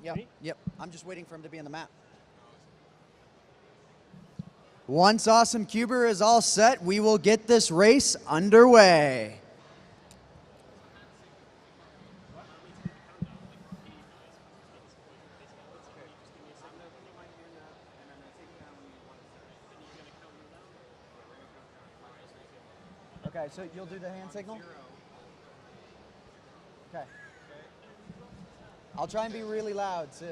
Yep. Yep. I'm just waiting for him to be on the map. Once Awesome Cuber is all set, we will get this race underway. Okay, so you'll do the hand signal? Okay. I'll try and be really loud, too.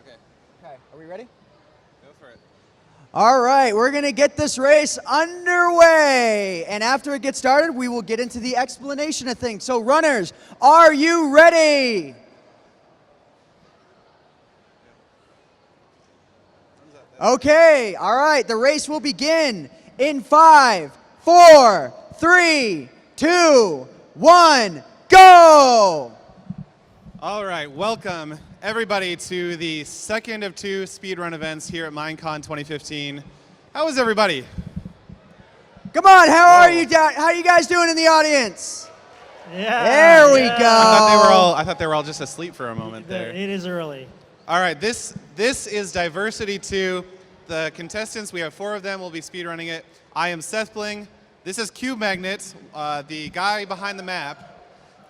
Okay. Okay, are we ready? Go for it. All right, we're going to get this race underway. And after it gets started, we will get into the explanation of things. So runners, are you ready? Okay, all right, the race will begin in 5, 4, 3, 2, 1, go! All right, welcome everybody to the second of 2 speedrun events here at Minecon 2015. How is everybody? Come on, how are you guys doing in the audience? Yeah. There we go. I thought they were all just asleep for a moment there. It is early. All right, this is Diversity 2. The contestants, we have 4 of them, will be speedrunning it. I am SethBling. This is qmagnet, the guy behind the map.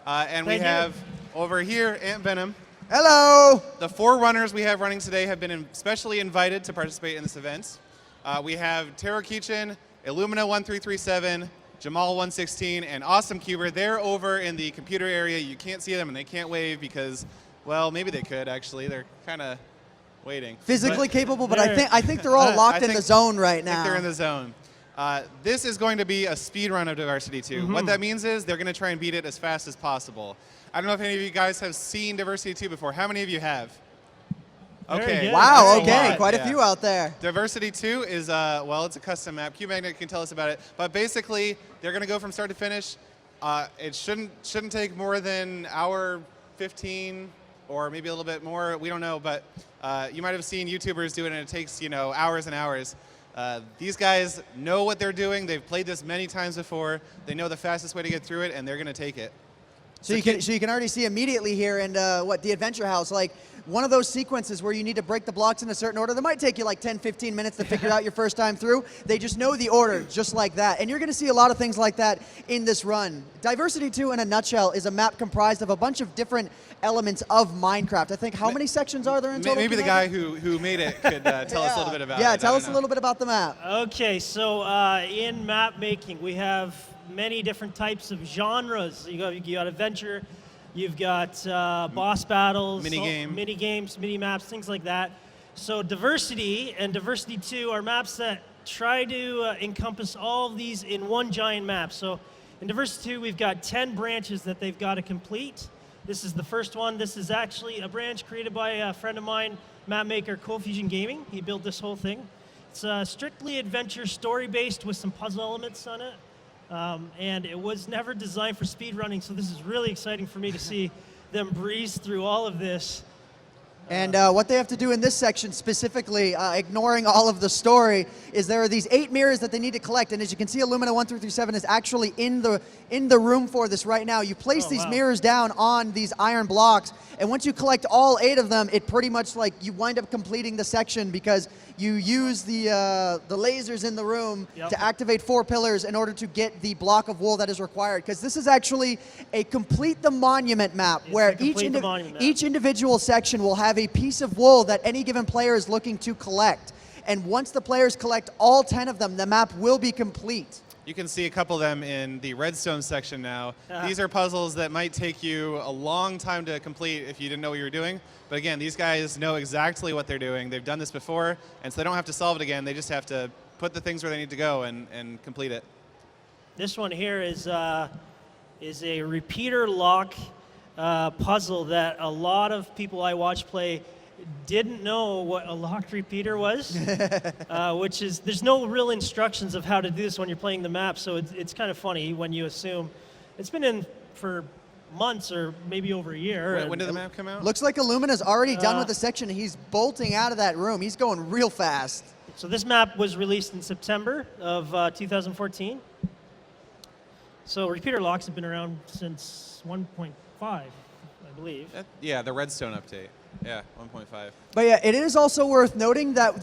And we have over here AntVenom. Hello. The 4 runners we have running today have been specially invited to participate in this event. We have Terror Kitchen, Illumina1337, Jamal116, and Awesome Cuber. They're over in the computer area. You can't see them and they can't wave because, well, maybe they could actually. They're kind of waiting. Physically capable, but I think they're all locked in the zone right now. I think they're in the zone. This is going to be a speed run of Diversity 2. What that means is they're going to try and beat it as fast as possible. I don't know if any of you guys have seen Diversity 2 before. How many of you have? Okay. Wow, okay, quite a few out there. Diversity 2 is, well, it's a custom map. qmagnet can tell us about it. But basically, they're going to go from start to finish. It shouldn't take more than hour 15 or maybe a little bit more. We don't know, but you might have seen YouTubers do it, and it takes, hours and hours. These guys know what they're doing. They've played this many times before. They know the fastest way to get through it, and they're going to take it. So you can already see immediately here in the Adventure House, like one of those sequences where you need to break the blocks in a certain order. That might take you like 10, 15 minutes to figure out your first time through. They just know the order just like that. And you're going to see a lot of things like that in this run. Diversity 2 in a nutshell is a map comprised of a bunch of different elements of Minecraft. I think how many sections are there in total? Maybe the guy who made it could tell us a little bit about it. Yeah, tell us a little bit about the map. Okay, so in map making, we have many different types of genres. You got adventure, you've got boss battles, mini games, mini maps, things like that. So Diversity and Diversity 2 are maps that try to encompass all of these in one giant map. So in Diversity 2, we've got 10 branches that they've got to complete. This is the first one. This is actually a branch created by a friend of mine, map maker ColdFusionGaming. He built this whole thing. It's strictly adventure, story-based with some puzzle elements on it. And it was never designed for speedrunning, so this is really exciting for me to see them breeze through all of this. And what they have to do in this section specifically, ignoring all of the story, is there are these 8 mirrors that they need to collect. And as you can see, Illumina1337 is actually in the room for this right now. You place these mirrors down on these iron blocks, and once you collect all 8 of them, it pretty much like you wind up completing the section because you use the lasers in the room to activate 4 pillars in order to get the block of wool that is required. Because this is actually a complete the monument map where each individual section will have a piece of wool that any given player is looking to collect. And once the players collect all 10 of them, the map will be complete. You can see a couple of them in the redstone section now. These are puzzles that might take you a long time to complete if you didn't know what you were doing. But again, these guys know exactly what they're doing. They've done this before, and so they don't have to solve it again. They just have to put the things where they need to go and complete it. This one here is a repeater lock puzzle that a lot of people I watch play didn't know what a locked repeater was, which is, there's no real instructions of how to do this when you're playing the map, so it's kind of funny when you assume. It's been in for months or maybe over a year. When did the map come out? Looks like Illumina's already done with the section. He's bolting out of that room. He's going real fast. So this map was released in September of 2014. So repeater locks have been around since 1.5, I believe. Yeah, the Redstone update. Yeah, 1.5. But yeah, it is also worth noting that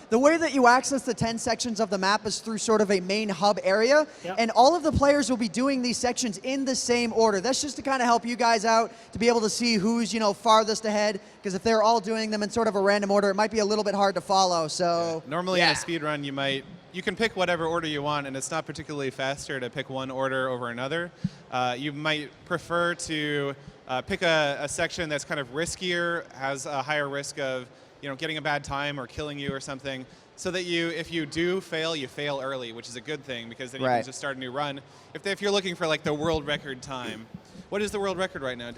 the way that you access the 10 sections of the map is through sort of a main hub area, and all of the players will be doing these sections in the same order. That's just to kind of help you guys out to be able to see who's, you know, farthest ahead, because if they're all doing them in sort of a random order, it might be a little bit hard to follow. So normally in a speedrun, you can pick whatever order you want, and it's not particularly faster to pick one order over another. You might prefer to pick a section that's kind of riskier, has a higher risk of, you know, getting a bad time or killing you or something, so that if you do fail, you fail early, which is a good thing, because then you can just start a new run. If you're looking for like the world record time, what is the world record right now?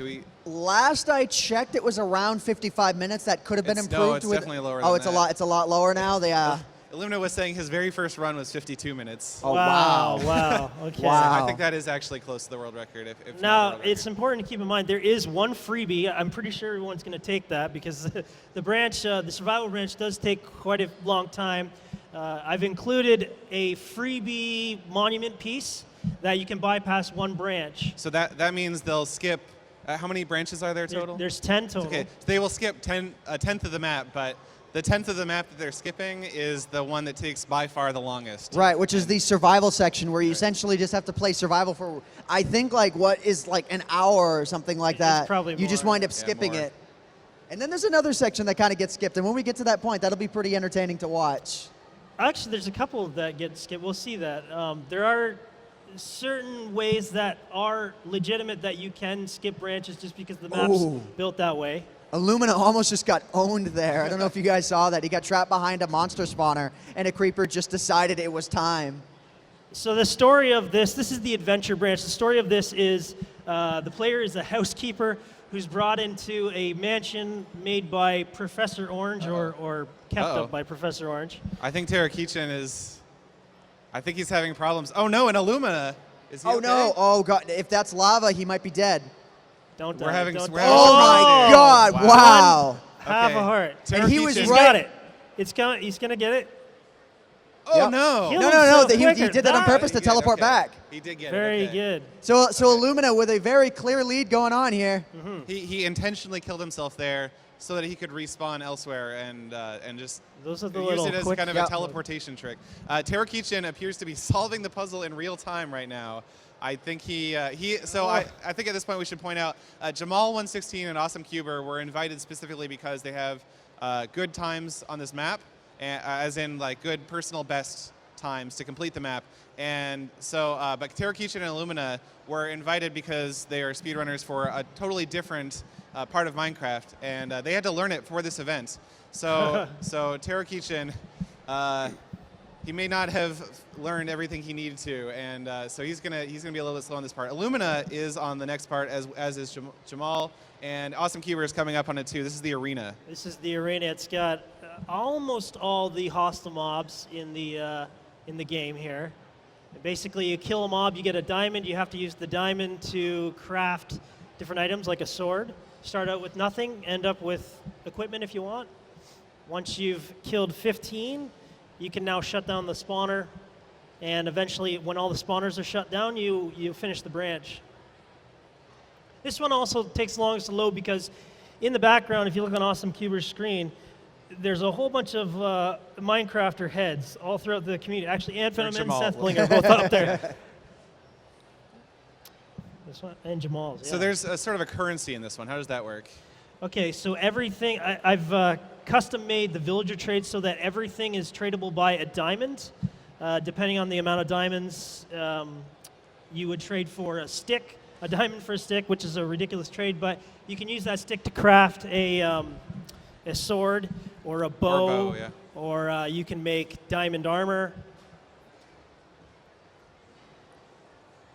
Last I checked, it was around 55 minutes. That could have been improved. No, it's definitely lower than that. It's a lot lower now. Illumina was saying his very first run was 52 minutes. Oh, wow. Wow. Okay. Wow. I think that is actually close to the world record. Now, it's important to keep in mind, there is one freebie. I'm pretty sure everyone's going to take that, because the branch, the survival branch, does take quite a long time. I've included a freebie monument piece that you can bypass one branch. So that means they'll skip, how many branches are there total? There's 10 total. Okay, so they will skip a tenth of the map, but the 10th of the map that they're skipping is the one that takes by far the longest. Right, which is the survival section, where you essentially just have to play survival for, I think, like what is like an hour or something like that. It's probably you just more. wind up skipping it. And then there's another section that kind of gets skipped, and when we get to that point, that'll be pretty entertaining to watch. Actually, there's a couple that get skipped. We'll see that. There are certain ways that are legitimate that you can skip branches just because the map's built that way. Illumina almost just got owned there. I don't know if you guys saw that. He got trapped behind a monster spawner, and a creeper just decided it was time. So the story of this is the adventure branch. The story of this is the player is a housekeeper who's brought into a mansion made by Professor Orange, or kept up by Professor Orange. I think I think he's having problems. Oh no, an Illumina. Is he okay? No, oh god, if that's lava, he might be dead. Don't die. We're having Oh my god, wow. Half a heart. And he was He's right. got it. He's going to get it. Oh no. No, he did that on purpose to teleport back. He did get it. Very good. So Illumina with a very clear lead going on here. He intentionally killed himself there so that he could respawn elsewhere and just Those are the use little it as quick kind of a teleportation trick. Terakichin appears to be solving the puzzle in real time right now. I think I think at this point we should point out Jamal116 and Awesome Cuber were invited specifically because they have good times on this map, as in like good personal best times to complete the map. And so, but Terakichin and Illumina were invited because they are speedrunners for a totally different part of Minecraft, and they had to learn it for this event. So, Terakichin, he may not have learned everything he needed to, and so he's gonna be a little bit slow on this part. Illumina is on the next part, as is Jamal, and Awesome Cuber is coming up on it too. This is the arena. This is the arena. It's got almost all the hostile mobs in the game here. Basically, you kill a mob, you get a diamond. You have to use the diamond to craft different items, like a sword. Start out with nothing, end up with equipment if you want. Once you've killed 15, you can now shut down the spawner, and eventually, when all the spawners are shut down, you finish the branch. This one also takes longest to load because in the background, if you look on Awesome Cuber's screen, there's a whole bunch of Minecrafter heads all throughout the community. Actually, AntVenom and SethBling are both up there. This one, and Jamal's. Yeah. So there's a sort of a currency in this one. How does that work? Okay, so everything, I've custom made the villager trade so that everything is tradable by a diamond. Depending on the amount of diamonds, you would trade for a stick, a diamond for a stick, which is a ridiculous trade, but you can use that stick to craft a sword or a bow, or you can make diamond armor.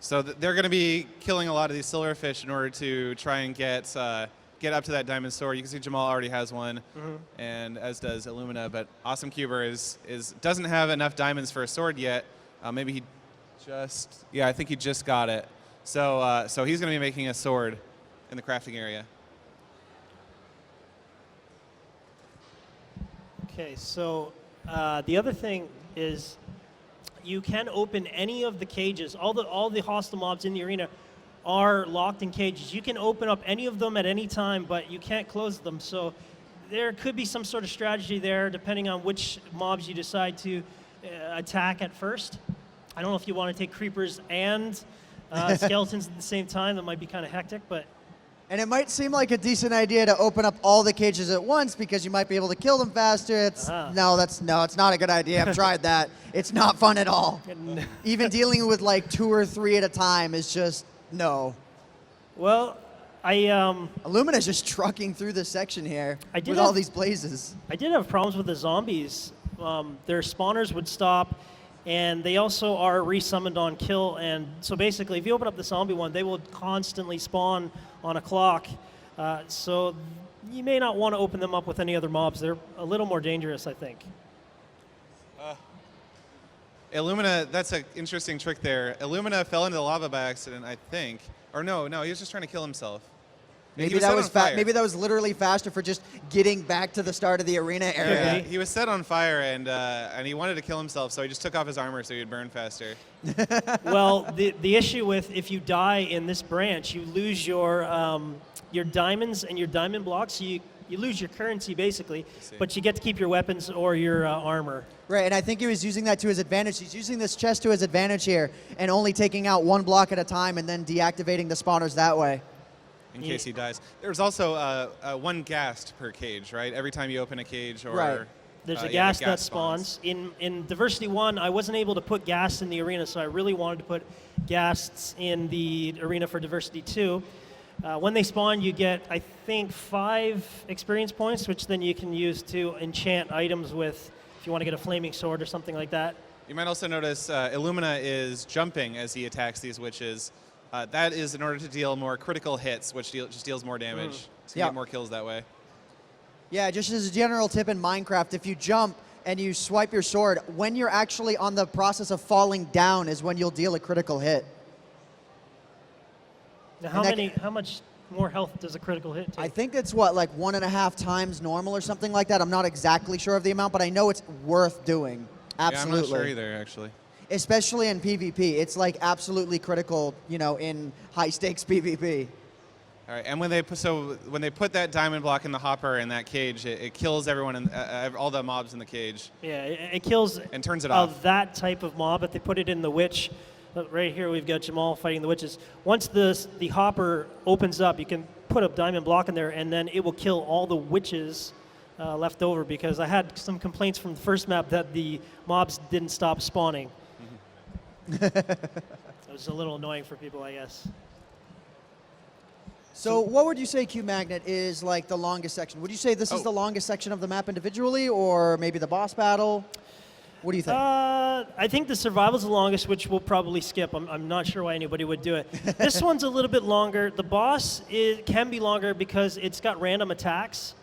So they're going to be killing a lot of these silverfish in order to try and get up to that diamond sword. You can see Jamal already has one, and as does Illumina. But Awesome Cuber doesn't have enough diamonds for a sword yet. Maybe he just I think he just got it. So he's going to be making a sword in the crafting area. Okay, so the other thing is you can open any of the cages. All the hostile mobs in the arena are locked in cages. You can open up any of them at any time, but you can't close them. So there could be some sort of strategy there, depending on which mobs you decide to attack at first. I don't know if you want to take creepers and skeletons at the same time. That might be kind of hectic, but. And it might seem like a decent idea to open up all the cages at once because you might be able to kill them faster. It's it's not a good idea. I've tried that. It's not fun at all. Even dealing with like 2 or 3 at a time is just no. Well, Illumina's just trucking through this section here with all these blazes. I did have problems with the zombies. Their spawners would stop, and they also are resummoned on kill. And so basically, if you open up the zombie one, they will constantly spawn on a clock. So you may not want to open them up with any other mobs. They're a little more dangerous, I think. Illumina, that's an interesting trick there. Illumina fell into the lava by accident, I think. Or no, he was just trying to kill himself. Maybe that was maybe that was literally faster for just getting back to the start of the arena area. Yeah, he was set on fire and he wanted to kill himself, so he just took off his armor so he'd burn faster. Well, the issue with if you die in this branch, you lose your diamonds and your diamond blocks. So you lose your currency basically, but you get to keep your weapons or your armor. Right, and I think he was using that to his advantage. He's using this chest to his advantage here and only taking out 1 block at a time and then deactivating the spawners that way. In case he dies. There's also 1 ghast per cage, right? Every time you open a cage or... Right. There's a ghast that spawns. In Diversity 1, I wasn't able to put ghasts in the arena, so I really wanted to put ghasts in the arena for Diversity 2. When they spawn, you get, I think, 5 experience points, which then you can use to enchant items with, if you want to get a flaming sword or something like that. You might also notice Illumina is jumping as he attacks these witches. That is in order to deal more critical hits, which just deals more damage. So you get more kills that way. Yeah, just as a general tip in Minecraft, if you jump and you swipe your sword, when you're actually on the process of falling down is when you'll deal a critical hit. Now, how much more health does a critical hit take? I think it's what, like 1.5 times normal or something like that. I'm not exactly sure of the amount, but I know it's worth doing. Absolutely. Yeah, I'm not sure either, actually. Especially in PvP. It's like absolutely critical, you know, in high stakes PvP. All right, and when they put that diamond block in the hopper in that cage, it kills everyone and all the mobs in the cage. Yeah, it kills and turns it off. That type of mob. If they put it in the witch, right here we've got Jamal fighting the witches. Once the hopper opens up, you can put a diamond block in there, and then it will kill all the witches left over. Because I had some complaints from the first map that the mobs didn't stop spawning. It was a little annoying for people, I guess. So what would you say qmagnet is like the longest section? Would you say this is the longest section of the map individually, or maybe the boss battle? What do you think? I think the survival's the longest, which we'll probably skip. I'm not sure why anybody would do it. This one's a little bit longer. The boss can be longer because it's got random attacks.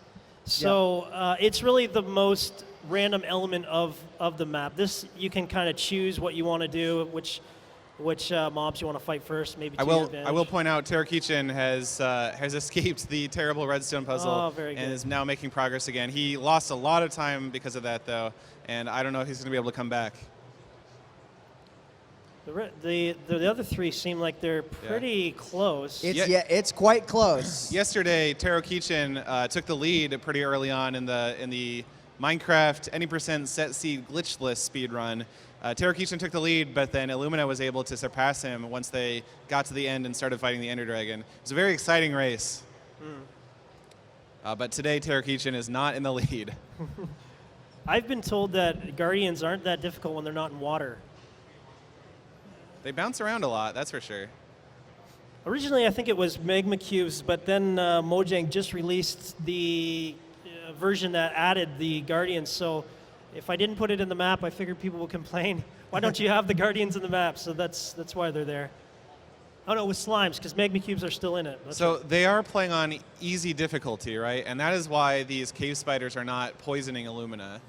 So it's really the most random element of the map. This, you can kind of choose what you want to do, which mobs you want to fight first, maybe to your advantage. I will point out Tarakichin has escaped the terrible redstone puzzle and is now making progress again. He lost a lot of time because of that, though, and I don't know if he's going to be able to come back. The other 3 seem like they're pretty close. It's quite close. Yesterday, Tarakichin took the lead pretty early on in the Minecraft any% set seed glitchless speedrun. Tarakichin took the lead, but then Illumina was able to surpass him once they got to the end and started fighting the Ender Dragon. It was a very exciting race. But today, Tarakichin is not in the lead. I've been told that Guardians aren't that difficult when they're not in water. They bounce around a lot, that's for sure. Originally, I think it was magma cubes, but then Mojang just released the version that added the Guardians. So if I didn't put it in the map, I figured people would complain. Why don't you have the Guardians in the map? So that's why they're there. Oh no, with slimes, because magma cubes are still in it. So they are playing on easy difficulty, right? And that is why these cave spiders are not poisoning Illumina.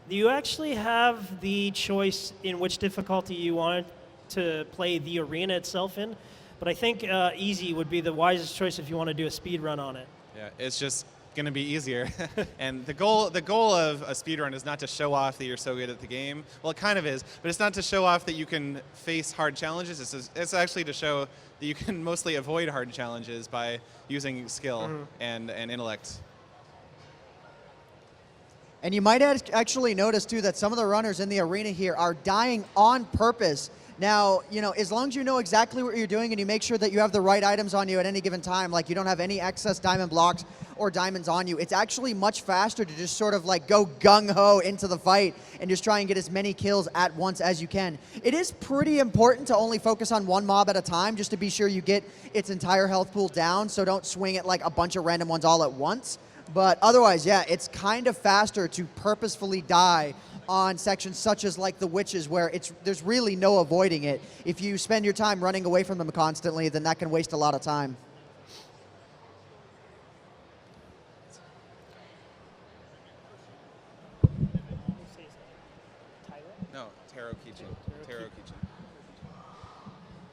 You actually have the choice in which difficulty you want to play the arena itself in, but I think easy would be the wisest choice if you want to do a speed run on it. Yeah, it's just going to be easier. And the goal of a speedrun is not to show off that you're so good at the game. Well, it kind of is, but it's not to show off that you can face hard challenges. It's actually to show that you can mostly avoid hard challenges by using skill and intellect. And you might actually notice too that some of the runners in the arena here are dying on purpose. Now, you know, as long as you know exactly what you're doing and you make sure that you have the right items on you at any given time, like you don't have any excess diamond blocks or diamonds on you, it's actually much faster to just sort of like go gung-ho into the fight and just try and get as many kills at once as you can. It is pretty important to only focus on one mob at a time just to be sure you get its entire health pool down, so don't swing at like a bunch of random ones all at once. But otherwise, yeah, it's kind of faster to purposefully die on sections such as like the witches, where there's really no avoiding it. If you spend your time running away from them constantly, then that can waste a lot of time. No, Taro Kichin.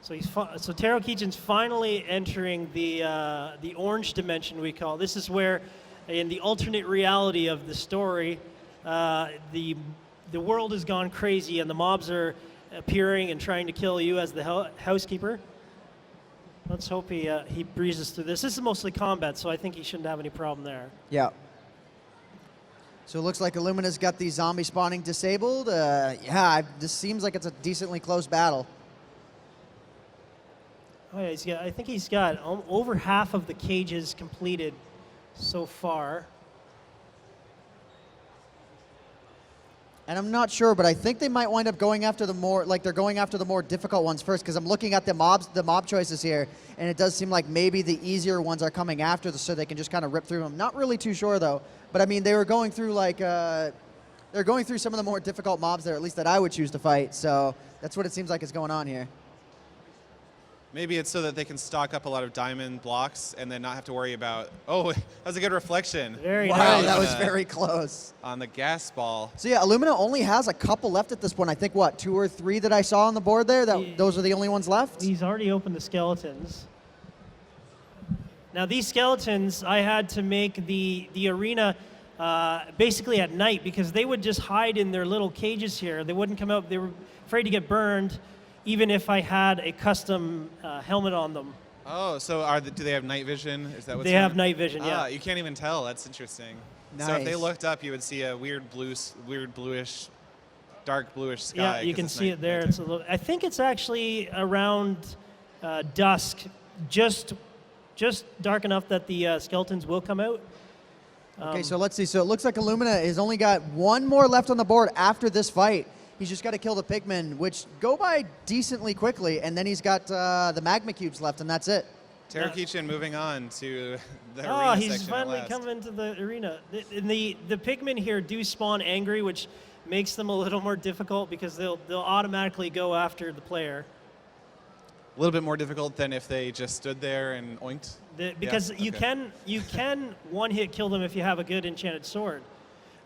So Taro Kichin's finally entering the orange dimension, we call. This is where, in the alternate reality of the story, the world has gone crazy and the mobs are appearing and trying to kill you as the housekeeper. Let's hope he breezes through this. This is mostly combat, so I think he shouldn't have any problem there. Yeah. So it looks like Illumina's got the zombie spawning disabled. Yeah, this seems like it's a decently close battle. Oh yeah, I think he's got over half of the cages completed so far. And I'm not sure, but I think they might wind up going after the more, like they're going after the more difficult ones first, because I'm looking at the mob choices here, and it does seem like maybe the easier ones are coming after so they can just kind of rip through them. Not really too sure though, but I mean they were going through like, they're going through some of the more difficult mobs there, at least that I would choose to fight, so that's what it seems like is going on here. Maybe it's so that they can stock up a lot of diamond blocks and then not have to worry about, oh, that was a good reflection. Very Wow, nice. that was very close. On the gas ball. So yeah, Illumina only has a couple left at this point. I think, what, 2 or 3 that I saw on the board there? Those are the only ones left? He's already opened the skeletons. Now these skeletons, I had to make the arena basically at night, because they would just hide in their little cages here. They wouldn't come out. They were afraid to get burned, even if I had a custom helmet on them. Oh, so do they have night vision? Is that what's They have night vision, yeah. Ah, you can't even tell. That's interesting. Nice. So if they looked up, you would see a weird bluish, dark bluish sky. Yeah, you can see it there. It's a little, I think it's actually around dusk, just dark enough that the skeletons will come out. Okay, so let's see. So it looks like Illumina has only got 1 more left on the board after this fight. He's just got to kill the pigmen, which go by decently quickly, and then he's got the magma cubes left, and that's it. Taro Kichin moving on to the Oh, arena he's section finally at last. come into the arena. The pigmen here do spawn angry, which makes them a little more difficult because they'll automatically go after the player. A little bit more difficult than if they just stood there and oinked? Because Yeah? you can one-hit kill them if you have a good enchanted sword.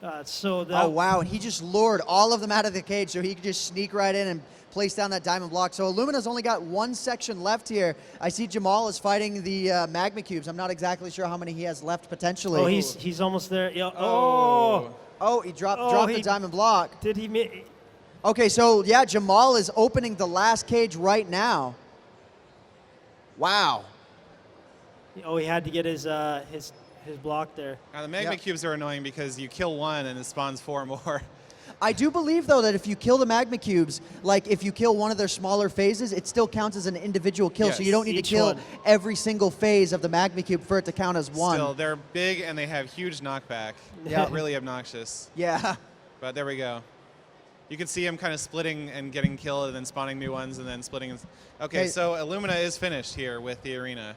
Oh, wow, and he just lured all of them out of the cage so he could just sneak right in and place down that diamond block. So Illumina's only got 1 section left here. I see Jamal is fighting the magma cubes. I'm not exactly sure how many he has left potentially. Oh, he's almost there. Yeah. Oh, he dropped the diamond block. Did he? Okay, so yeah, Jamal is opening the last cage right now. Wow. Oh, he had to get his block there. Now the magma cubes are annoying because you kill one and it spawns 4 more. I do believe, though, that if you kill the magma cubes, like if you kill one of their smaller phases, it still counts as an individual kill. Yes. So you don't need to kill every single phase of the magma cube for it to count as one. Still, they're big and they have huge knockback. Yeah. Really obnoxious. Yeah. But there we go. You can see him kind of splitting and getting killed and then spawning new ones and then splitting. Okay, so Illumina is finished here with the arena.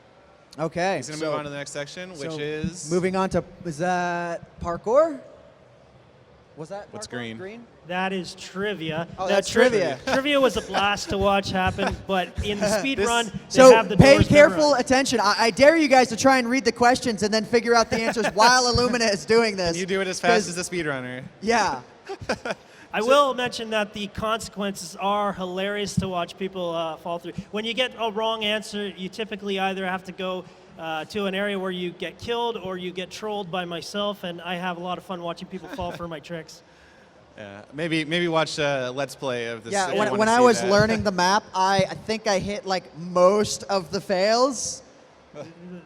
Okay. He's going to move on to the next section, which is... Moving on to, is that parkour? Was that What's parkour? green? That is trivia. Oh, that's trivia. Trivia was a blast to watch happen, but in the speed run, they So have the pay doors careful memorized. attention. I dare you guys to try and read the questions and then figure out the answers while Illumina is doing this. You do it as fast as the speedrunner. Yeah. I will mention that the consequences are hilarious to watch people fall through. When you get a wrong answer, you typically either have to go to an area where you get killed or you get trolled by myself, and I have a lot of fun watching people fall for my tricks. Yeah, maybe watch a Let's Play of this. Yeah, if you when wanna I see was that. learning the map, I think I hit like most of the fails.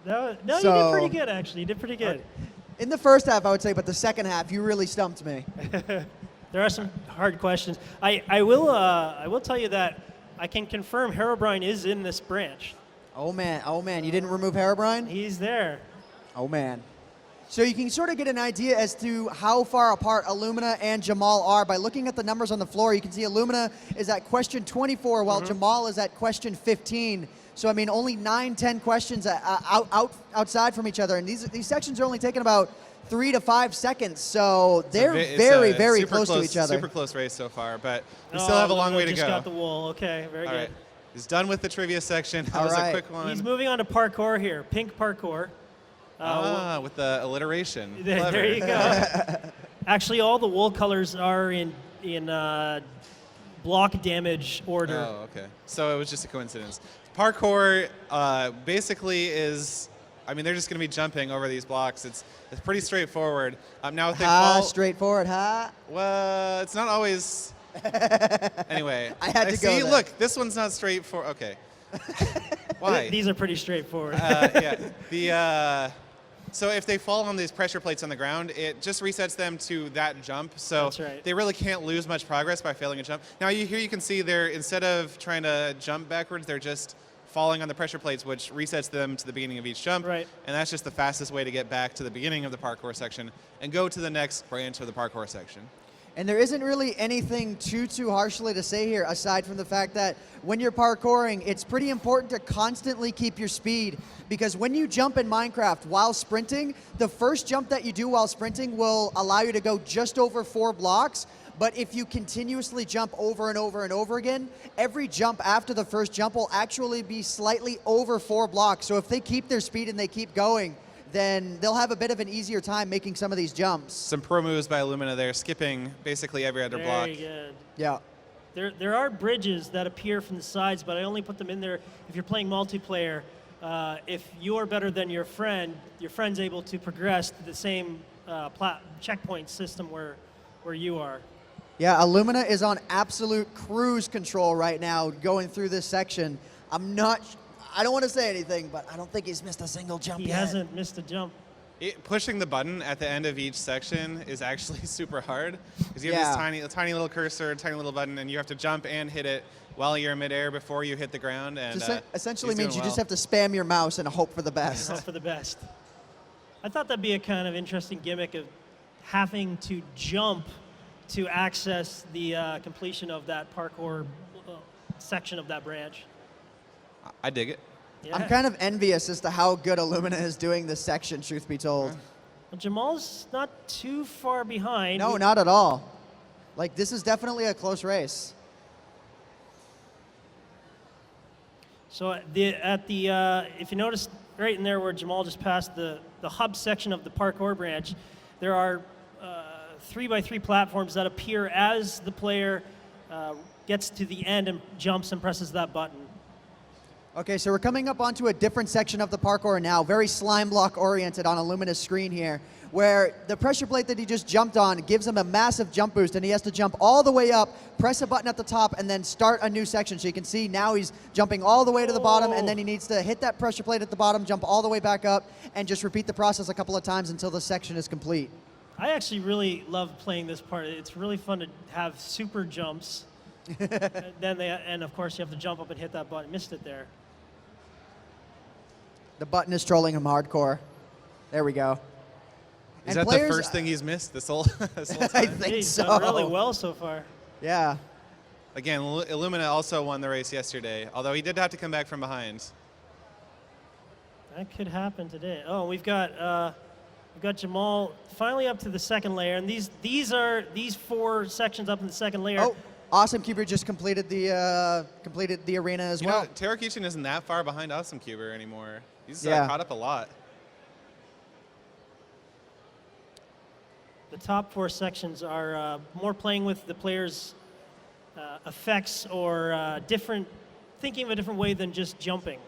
No, you did So- pretty good, actually. You did pretty good. In the first half, I would say, but the second half, you really stumped me. There are some hard questions. I will tell you that I can confirm Herobrine is in this branch. Oh man, you didn't remove Herobrine? He's there. Oh man. So you can sort of get an idea as to how far apart Illumina and Jamal are by looking at the numbers on the floor. You can see Illumina is at question 24 while Jamal is at question 15. So I mean, only 9, 10 questions outside from each other, and these sections are only taking about 3 to 5 seconds. So they're It's very super close to each other. Super close race so far, but we still have a long way to just go. got the wool. Okay, very All good. right, he's done with the trivia section. That All was right. a quick one. He's moving on to parkour here. Pink parkour. With the alliteration. There Clever. you go. Actually, all the wool colors are in block damage order. Oh, okay. So it was just a coincidence. Parkour basically is, I mean, they're just going to be jumping over these blocks. It's pretty straightforward. Now if they fall, Straightforward, well, it's not always. Anyway, I had to go see. there. Look, this one's not straightforward. Okay. Why? These are pretty straightforward. Yeah. So if they fall on these pressure plates on the ground, it just resets them to that jump. So That's right. they really can't lose much progress by failing a jump. Now here you can see they're, instead of trying to jump backwards, they're just falling on the pressure plates, which resets them to the beginning of each jump. Right. And that's just the fastest way to get back to the beginning of the parkour section and go to the next branch of the parkour section. And there isn't really anything too harshly to say here, aside from the fact that when you're parkouring, it's pretty important to constantly keep your speed, because when you jump in Minecraft while sprinting, the first jump that you do while sprinting will allow you to go just over 4 blocks. But if you continuously jump over and over and over again, every jump after the first jump will actually be slightly over 4 blocks. So if they keep their speed and they keep going, then they'll have a bit of an easier time making some of these jumps. Some pro moves by Illumina there, skipping basically every other block. Very good. Yeah. There are bridges that appear from the sides, but I only put them in there if you're playing multiplayer. If you're better than your friend's able to progress to the same checkpoint system where you are. Yeah, Illumina is on absolute cruise control right now going through this section. I don't want to say anything, but I don't think he's missed a single jump He yet. hasn't missed a jump. Pushing the button at the end of each section is actually super hard, because you have this tiny little cursor, tiny little button, and you have to jump and hit it while you're in midair before you hit the ground. And Essentially he's means doing you just well. have to spam your mouse and hope for the best. Hope for the best. I thought that'd be a kind of interesting gimmick of having to jump to access the completion of that parkour section of that branch. I dig it. Yeah. I'm kind of envious as to how good Illumina is doing this section, truth be told. Well, Jamal's not too far behind. No, not at all. Like, this is definitely a close race. So if you notice right in there where Jamal just passed the hub section of the parkour branch, there are 3x3 platforms that appear as the player gets to the end and jumps and presses that button. Okay, so we're coming up onto a different section of the parkour now, very slime block oriented on Illumina's screen here, where the pressure plate that he just jumped on gives him a massive jump boost, and he has to jump all the way up, press a button at the top, and then start a new section. So you can see now he's jumping all the way to the bottom, and then he needs to hit that pressure plate at the bottom, jump all the way back up, and just repeat the process a couple of times until the section is complete. I actually really love playing this part. It's really fun to have super jumps. and of course you have to jump up and hit that button. Missed it there. The button is trolling him hardcore. There we go. Is And that the first thing he's missed this whole time? I think He's so. done really well so far. Yeah. Again, Illumina also won the race yesterday, although he did have to come back from behind. That could happen today. Oh, we've got Jamal finally up to the second layer, and these 4 sections up in the second layer. Oh, Awesome Cuber just completed the arena as well. You know, Terrakuchin isn't that far behind Awesome Cuber anymore. He's caught up a lot. The top 4 sections are more playing with the player's effects or thinking of a different way than just jumping.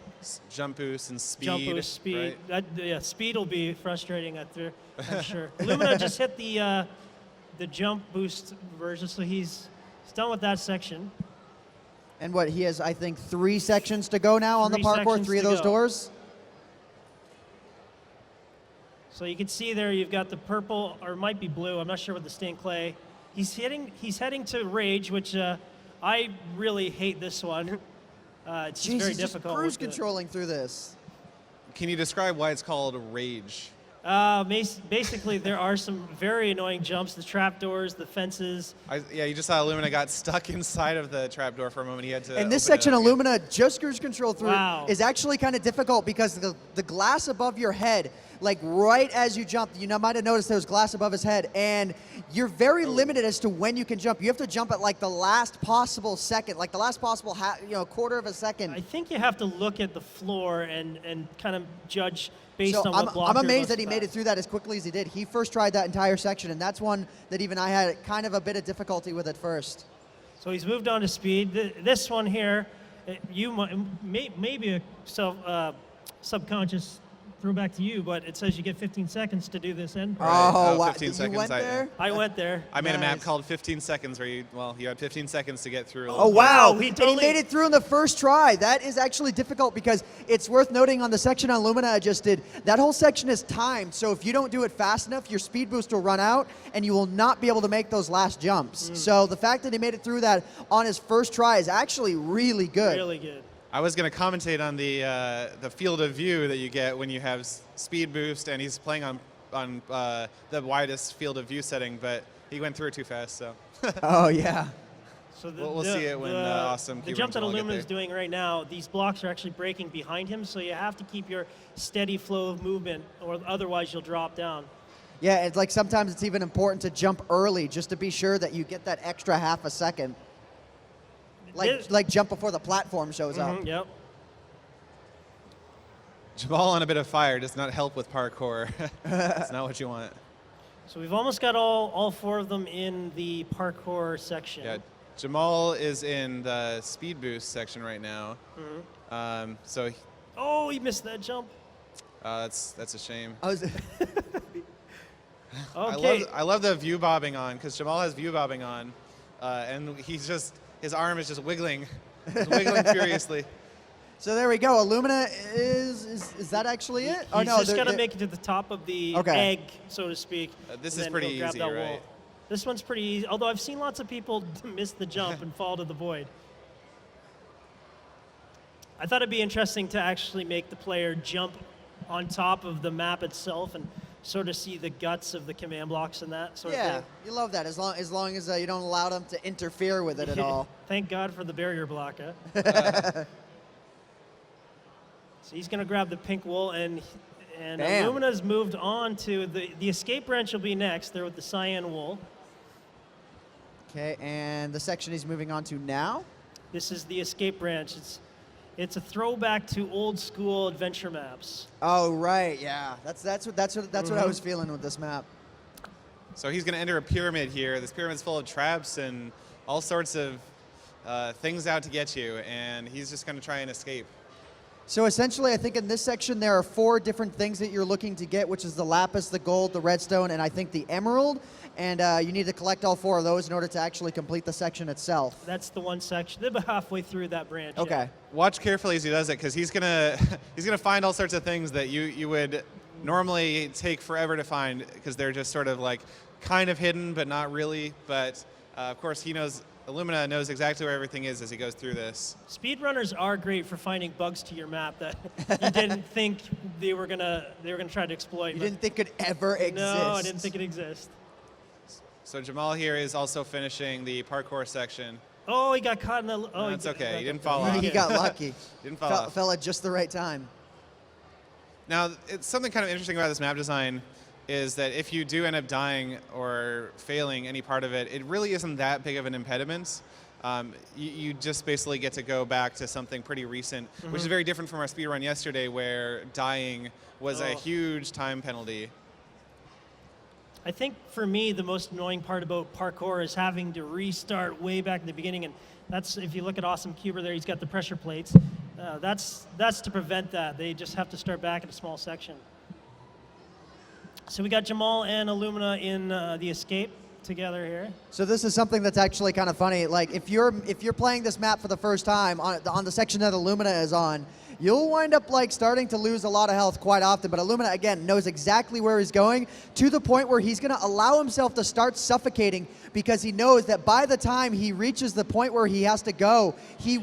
Jump boost and speed. Jump boost, speed. Right? Yeah, speed will be frustrating I'm sure. Illumina just hit the jump boost version, so he's done with that section. And what, he has, I think, 3 sections to go now on the 3 parkour, sections 3 of to those go. doors. So you can see there you've got the purple, or it might be blue, I'm not sure, with the stained clay. He's heading to Rage, which I really hate this one. It's just very he's difficult. just cruise with the- controlling through this. Can you describe why it's called Rage? Basically, there are some very annoying jumps, the trapdoors, the fences. Yeah, you just saw Illumina got stuck inside of the trapdoor for a moment. He had to. And this open it section, up again. Illumina just cruise control through is actually kind of difficult because the glass above your head, like right as you jump, you might have noticed there was glass above his head, and you're very limited as to when you can jump. You have to jump at like the last possible second, like the last possible quarter of a second. I think you have to look at the floor and kind of judge based on what block I'm you're amazed about that to he made it pass. through that as quickly as he did. He first tried that entire section, and that's one that even I had kind of a bit of difficulty with at first. So he's moved on to speed. This one here, you maybe a subconscious throwback to you, but it says you get 15 seconds to do this end part. Oh, wow. 15 You seconds, went there? I went there. I made a map Nice. called 15 Seconds where you had 15 seconds to get through. Oh, wow. Wow, he And totally- he made it through in the first try. That is actually difficult because it's worth noting on the section on Illumina I just did, that whole section is timed. So if you don't do it fast enough, your speed boost will run out and you will not be able to make those last jumps. So the fact that he made it through that on his first try is actually really good. Really good. I was going to commentate on the field of view that you get when you have speed boost, and he's playing on the widest field of view setting, but he went through it too fast. So Oh, yeah. So we'll see it when Awesome the Q jump that Jamal get Illumina there. is doing right now, these blocks are actually breaking behind him, so you have to keep your steady flow of movement, or otherwise you'll drop down. Yeah, it's like sometimes it's even important to jump early just to be sure that you get that extra half a second. Like jump before the platform shows up. Yep. Jamal on a bit of fire does not help with parkour. It's not what you want. So we've almost got all 4 of them in the parkour section. Yeah, Jamal is in the speed boost section right now. So Oh, he missed that jump. that's a shame. I was Okay. I love the view bobbing on, because Jamal has view bobbing on, and his arm is just wiggling, furiously. So there we go. Illumina is that actually it? He's just got to make it to the top of the egg, so to speak. This and is then pretty he'll grab easy, that right? wall. This one's pretty easy, although I've seen lots of people miss the jump and fall to the void. I thought it'd be interesting to actually make the player jump on top of the map itself and sort of see the guts of the command blocks and that sort of Yeah, thing. you love that as long as you don't allow them to interfere with it at all. Thank God for the barrier block, huh? So he's going to grab the pink wool, and Bam. Illumina's moved on to the escape branch will be next. There with the cyan wool. Okay, and the section he's moving on to now. This is the escape branch. It's a throwback to old school adventure maps. Oh right, yeah. That's what I was feeling with this map. So he's going to enter a pyramid here. This pyramid's full of traps and all sorts of things out to get you, and he's just going to try and escape. So essentially, I think in this section there are 4 different things that you're looking to get, which is the lapis, the gold, the redstone, and I think the emerald. And you need to collect all 4 of those in order to actually complete the section itself. That's the one section. They're about halfway through that branch. Okay. Yeah. Watch carefully as he does it, because he's gonna find all sorts of things that you would normally take forever to find, because they're just sort of like kind of hidden but not really. But of course Illumina knows exactly where everything is as he goes through this. Speedrunners are great for finding bugs to your map that you didn't think they were gonna try to exploit. You but didn't think could ever exist. No, I didn't think it existed. So Jamal here is also finishing the parkour section. Oh, he got caught in the. Oh, That's okay. got He didn't there. fall off. He got lucky. Didn't fall off. Fell at just the right time. Now, it's something kind of interesting about this map design is that if you do end up dying or failing any part of it, it really isn't that big of an impediment. You just basically get to go back to something pretty recent, which is very different from our speedrun yesterday, where dying was a huge time penalty. I think for me, the most annoying part about parkour is having to restart way back in the beginning. And that's, if you look at Awesome Cuber there, he's got the pressure plates. That's to prevent that. They just have to start back at a small section. So we got Jamal and Illumina in the escape together here. So this is something that's actually kind of funny. Like if you're playing this map for the first time on the section that Illumina is on, you'll wind up like starting to lose a lot of health quite often. But Illumina again knows exactly where he's going, to the point where he's going to allow himself to start suffocating, because he knows that by the time he reaches the point where he has to go, he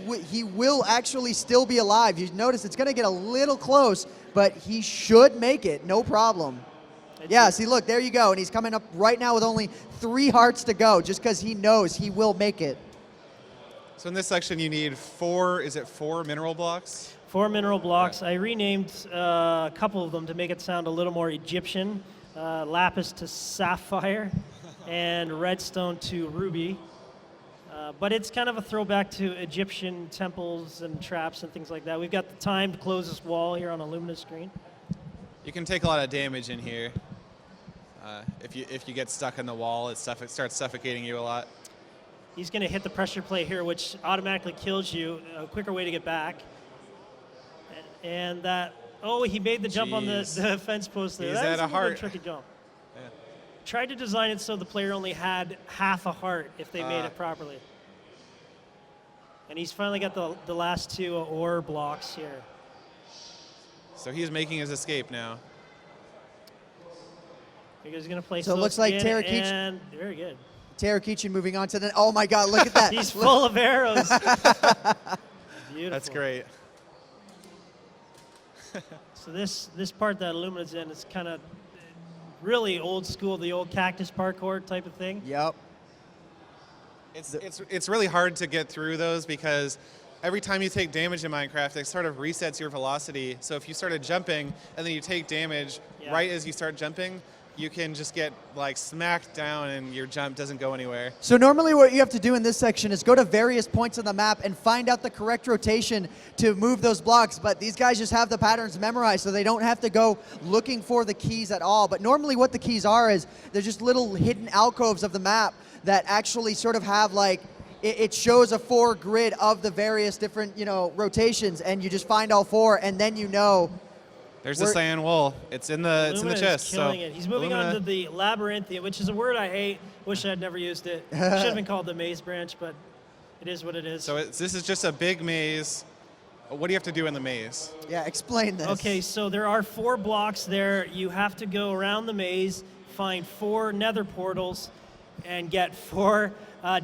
will actually still be alive. You notice it's going to get a little close, but he should make it, no problem. Yeah, see, look, there you go. And he's coming up right now with only 3 hearts to go, just because he knows he will make it. So in this section, you need 4 mineral blocks? 4 mineral blocks. I renamed a couple of them to make it sound a little more Egyptian. Lapis to sapphire and redstone to ruby. But it's kind of a throwback to Egyptian temples and traps and things like that. We've got the time to close this wall here on Illumina's screen. You can take a lot of damage in here. If you get stuck in the wall, it starts suffocating you a lot. He's going to hit the pressure plate here, which automatically kills you. A quicker way to get back. And that, oh, he made the jump on the fence post there. He's That's at a heart. Tricky jump. Yeah. Tried to design it so the player only had half a heart if they made it properly. And he's finally got the last 2 ore blocks here. So he's making his escape now. He's going to place So it looks like and very good. Tarakichi moving on to the, oh my God, look at that. He's full of arrows. Beautiful. That's great. So this part that Illumina's in is kind of really old school, the old cactus parkour type of thing. Yep. It's really hard to get through those, because every time you take damage in Minecraft, it sort of resets your velocity. So if you started jumping and then you take damage right as you start jumping, you can just get like smacked down and your jump doesn't go anywhere. So normally what you have to do in this section is go to various points on the map and find out the correct rotation to move those blocks, but these guys just have the patterns memorized, so they don't have to go looking for the keys at all. But normally what the keys are is they're just little hidden alcoves of the map that actually sort of have like, it shows a 4 grid of the various different, rotations, and you just find all 4, and then you know. There's the cyan wool. It's in the chest. Killing it. He's moving on to the labyrinthian, which is a word I hate. Wish I'd never used it. Should have been called the maze branch, but it is what it is. So this is just a big maze. What do you have to do in the maze? Yeah, explain this. Okay, so there are 4 blocks there. You have to go around the maze, find 4 nether portals, and get 4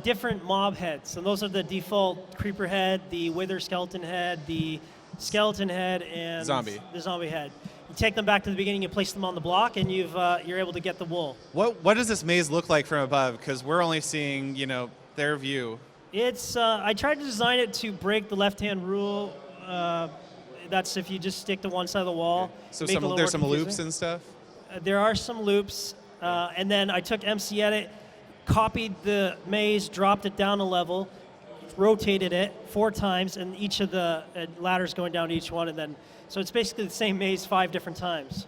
different mob heads. And those are the default creeper head, the wither skeleton head, the skeleton head, and the zombie head. You take them back to the beginning, you place them on the block, and you're able to get the wool. What does this maze look like from above? Because we're only seeing, their view. It's I tried to design it to break the left-hand rule. That's if you just stick to one side of the wall. So there's some loops and stuff? There are some loops, and then I took MC Edit, copied the maze, dropped it down a level, rotated it 4 times, and each of the ladders going down to each one, and then so it's basically the same maze 5 different times.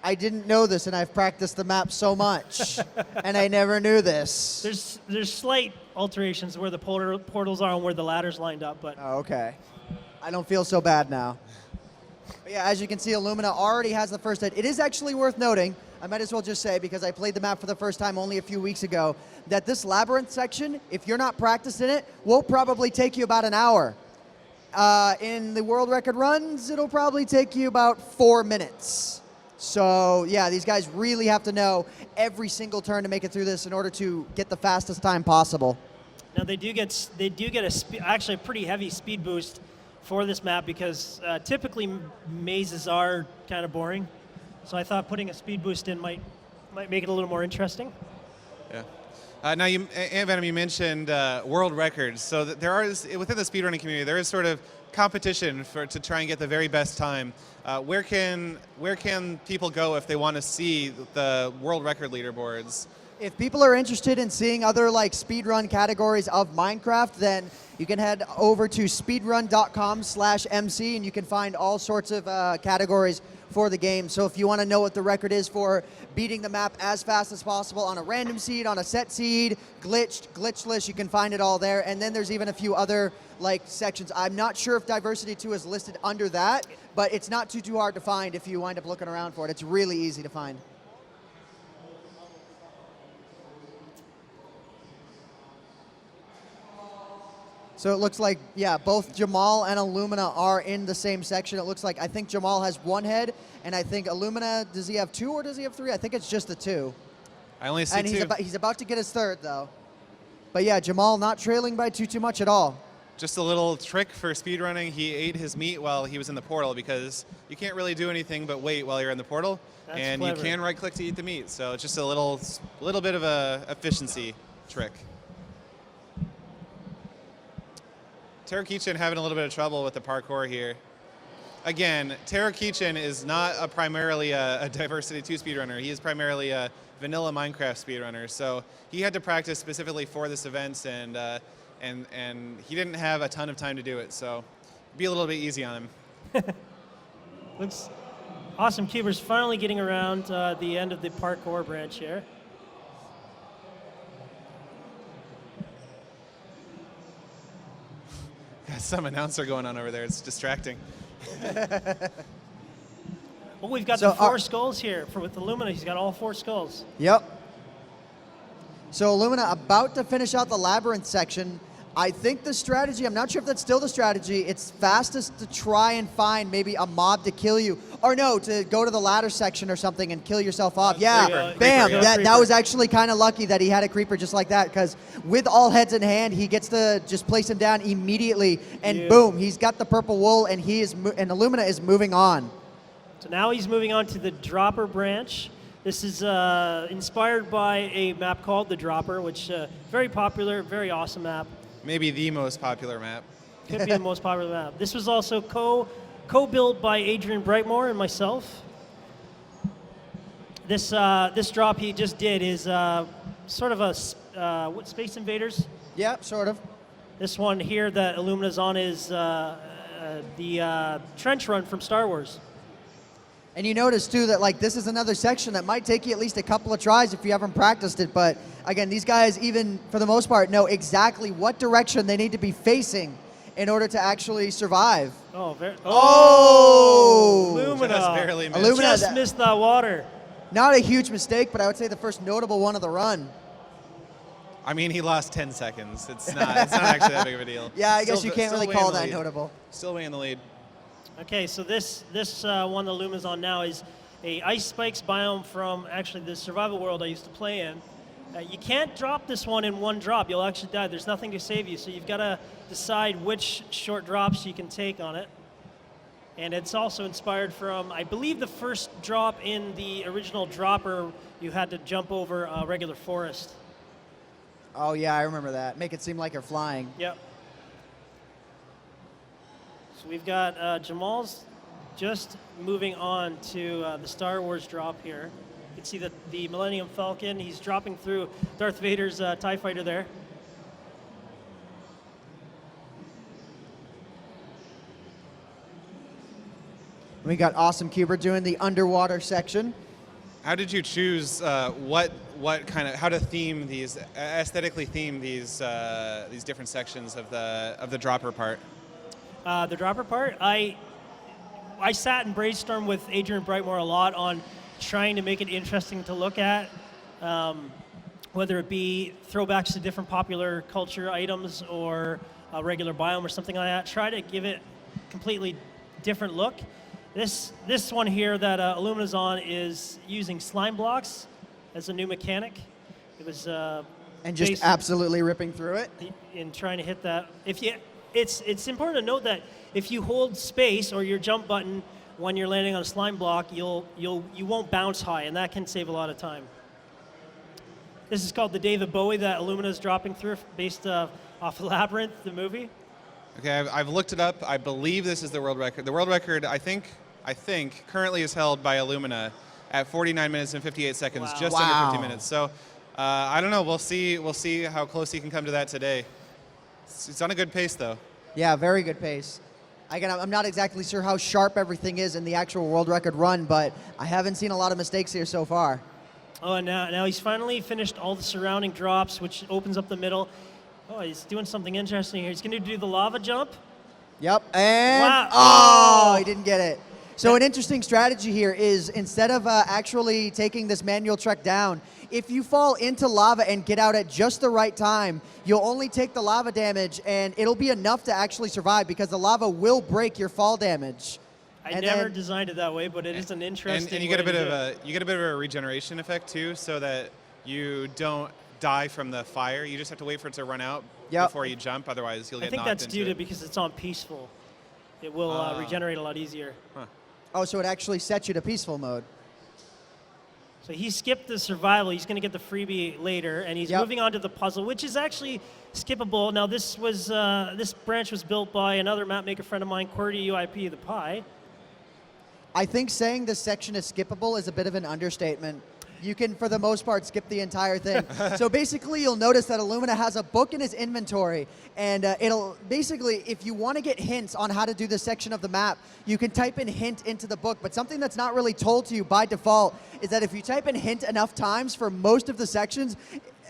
I didn't know this, and I've practiced the map so much, and I never knew this. There's slight alterations where the portals are and where the ladders lined up, but oh, okay. I don't feel so bad now. But yeah, as you can see, Illumina already has the first hit. It is actually worth noting, I might as well just say, because I played the map for the first time only a few weeks ago, that this labyrinth section, if you're not practiced in it, will probably take you about an hour. In the world record runs, it'll probably take you about 4 minutes. So yeah, these guys really have to know every single turn to make it through this in order to get the fastest time possible. Now they do get actually a pretty heavy speed boost for this map, because typically mazes are kind of boring. So I thought putting a speed boost in might make it a little more interesting. Yeah. Now, AntVenom, you mentioned world records. So there is, within the speedrunning community, there is sort of competition to try and get the very best time. Where can people go if they want to see the world record leaderboards? If people are interested in seeing other like speedrun categories of Minecraft, then you can head over to speedrun.com/MC and you can find all sorts of categories for the game. So if you want to know what the record is for beating the map as fast as possible on a random seed, on a set seed, glitched, glitchless, you can find it all there. And then there's even a few other like sections. I'm not sure if Diversity 2 is listed under that, but it's not too hard to find if you wind up looking around for it. It's really easy to find. So it looks like, yeah, both Jamal and Illumina are in the same section. It looks like, I think Jamal has one head, and I think Illumina, does he have two or does he have three? I think it's just the two. I only see two. And he's about to get his third, though. But yeah, Jamal not trailing by too much at all. Just a little trick for speedrunning. He ate his meat while he was in the portal because you can't really do anything but wait while you're in the portal. That's and clever. You can right-click to eat the meat. So it's just a little bit of a efficiency trick. Terrakichin having a little bit of trouble with the parkour here. Again, Terrakichin is not primarily a Diversity 2 speedrunner. He is primarily a vanilla Minecraft speedrunner. So he had to practice specifically for this event, and he didn't have a ton of time to do it. So be a little bit easy on him. Looks awesome. Cuber's finally getting around the end of the parkour branch here. Got some announcer going on over there. It's distracting. Well, we've got the 4 skulls here with Illumina. He's got all 4 skulls. Yep. So Illumina about to finish out the labyrinth section. I think the strategy, I'm not sure if that's still the strategy, it's fastest to try and find maybe a mob to kill you. Or no, to go to the ladder section or something and kill yourself off. Yeah, Creeper. bam, Creeper, yeah. that was actually kind of lucky that he had a creeper just like that, because with all heads in hand, he gets to just place him down immediately, and boom, he's got the purple wool, and and Illumina is moving on. So now he's moving on to the dropper branch. This is inspired by a map called The Dropper, which very popular, very awesome map. Maybe the most popular map. Could be the most popular map. This was also co-built by Adrian Brightmoore and myself. This drop he just did is sort of a what, Space Invaders? Yeah, sort of. This one here that Illumina's on is the trench run from Star Wars. And you notice too that like this is another section that might take you at least a couple of tries if you haven't practiced it, but again, these guys even for the most part know exactly what direction they need to be facing in order to actually survive. Oh, Illumina. Just barely missed. Illumina Just missed that water. Not a huge mistake, but I would say the first notable one of the run. I mean, he lost 10 seconds. It's not actually that big of a deal. Yeah, I guess you can't really call that notable. Still way in the lead. Okay, so this one that Luma's on now is a ice spikes biome from actually the survival world I used to play in. You can't drop this one in one drop. You'll actually die. There's nothing to save you, so you've got to decide which short drops you can take on it. And it's also inspired from, I believe, the first drop in the original Dropper. You had to jump over a regular forest. Oh yeah, I remember that. Make it seem like you're flying. Yep. So we've got Jamal's just moving on to the Star Wars drop here. You can see the Millennium Falcon. He's dropping through Darth Vader's TIE fighter there. We got Awesome Cuber doing the underwater section. How did you choose what kind of how to theme these aesthetically theme these different sections of the dropper part? The dropper part, I sat and brainstormed with Adrian Brightmoore a lot on trying to make it interesting to look at, whether it be throwbacks to different popular culture items or a regular biome or something like that. Try to give it a completely different look. This one here that Illumina's on is using slime blocks as a new mechanic. It was and just absolutely ripping through it. In trying to hit that. It's important to note that if you hold space or your jump button when you're landing on a slime block, you won't bounce high, and that can save a lot of time. This is called the David Bowie that Illumina's dropping through, based off Labyrinth, the movie. Okay, I've looked it up. I believe this is the world record. The world record, I think, currently is held by Illumina at 49 minutes and 58 seconds, Wow. just under 50 minutes. So I don't know. We'll see. We'll see how close he can come to that today. It's on a good pace, though. Yeah, very good pace. I'm not exactly sure how sharp everything is in the actual world record run, but I haven't seen a lot of mistakes here so far. Oh, and now he's finally finished all the surrounding drops, which opens up the middle. Oh, he's doing something interesting here. He's going to do the lava jump. Yep, and wow. Oh, he didn't get it. So an interesting strategy here is instead of actually taking this manual trek down, if you fall into lava and get out at just the right time, you'll only take the lava damage, and it'll be enough to actually survive because the lava will break your fall damage. I never designed it that way, but it is an interesting. And you get a bit of a regeneration effect too, so that you don't die from the fire. You just have to wait for it to run out before you jump. Otherwise, you'll get knocked into it. I think that's due to because it's on peaceful. It will regenerate a lot easier. Huh. Oh, so it actually sets you to peaceful mode. So he skipped the survival. He's going to get the freebie later, and he's moving on to the puzzle, which is actually skippable. Now, this branch was built by another map maker friend of mine, QwertyuiopThePie. I think saying this section is skippable is a bit of an understatement. You can, for the most part, skip the entire thing. So basically, you'll notice that Illumina has a book in his inventory, and it'll basically, if you want to get hints on how to do this section of the map, you can type in hint into the book. But something that's not really told to you by default is that if you type in hint enough times for most of the sections,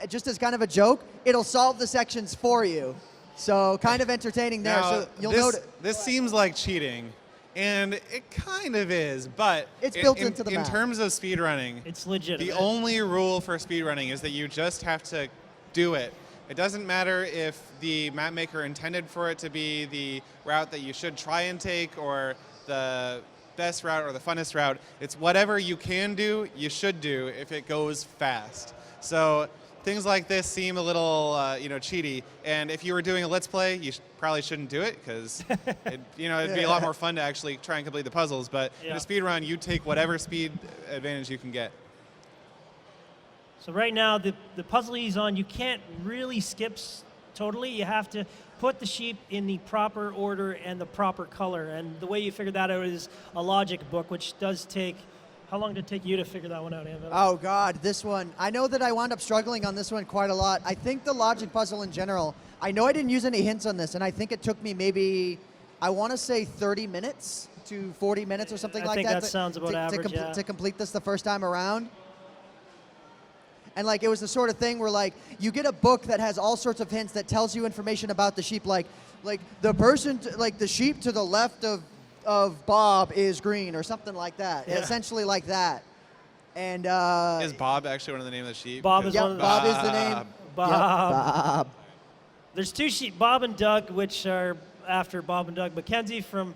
just as kind of a joke, it'll solve the sections for you. So kind of entertaining there. Now, so you'll notice. This seems like cheating. And it kind of is, but it's built into the map. In terms of speedrunning, it's legitimate. The only rule for speedrunning is that you just have to do it. It doesn't matter if the map maker intended for it to be the route that you should try and take or the best route or the funnest route. It's whatever you can do, you should do if it goes fast. So things like this seem a little, cheaty. And if you were doing a Let's Play, you probably shouldn't do it because, it'd be a lot more fun to actually try and complete the puzzles. But in a speed run, you take whatever speed advantage you can get. So right now, the puzzle he's on, you can't really skip totally. You have to put the sheep in the proper order and the proper color. And the way you figure that out is a logic book, which does take. How long did it take you to figure that one out, AntVenom? Oh, God, this one. I know that I wound up struggling on this one quite a lot. I think the logic puzzle in general, I know I didn't use any hints on this, and I think it took me maybe, I want to say 30 minutes to 40 minutes or something like that. I think that sounds about average, to complete this the first time around. And like it was the sort of thing where like you get a book that has all sorts of hints that tells you information about the sheep, like the person, like the sheep to the left of Bob is green or something like that. Yeah. Essentially like that. And is Bob actually one of the names of the sheep? Bob is one of the Bob is the name. Bob. Yep, Bob. There's two sheep, Bob and Doug, which are after Bob and Doug Mackenzie from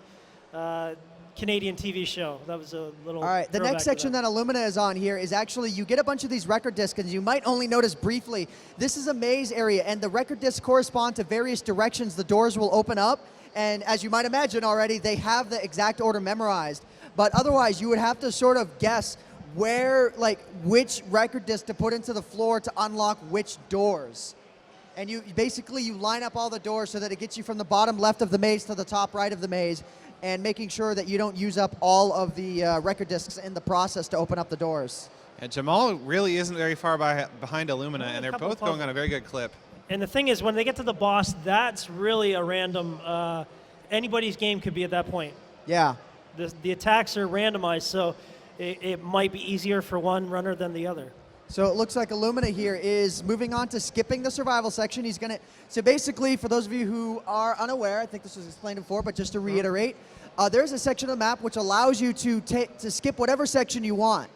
Canadian TV show. That was a little. All right, the next section that Illumina is on here is actually you get a bunch of these record discs, and you might only notice briefly. This is a maze area, and the record discs correspond to various directions the doors will open up. And as you might imagine already, they have the exact order memorized. But otherwise, you would have to sort of guess where, like, which record disc to put into the floor to unlock which doors. And you line up all the doors so that it gets you from the bottom left of the maze to the top right of the maze, and making sure that you don't use up all of the record discs in the process to open up the doors. And Jamal really isn't very far behind Illumina, and they're both going on a very good clip. And the thing is, when they get to the boss, that's really a random, anybody's game could be at that point. Yeah. The attacks are randomized, so it might be easier for one runner than the other. So it looks like Illumina here is moving on to skipping the survival section. He's going to, so basically, for those of you who are unaware, I think this was explained before, but just to reiterate, there's a section of the map which allows you to skip whatever section you want.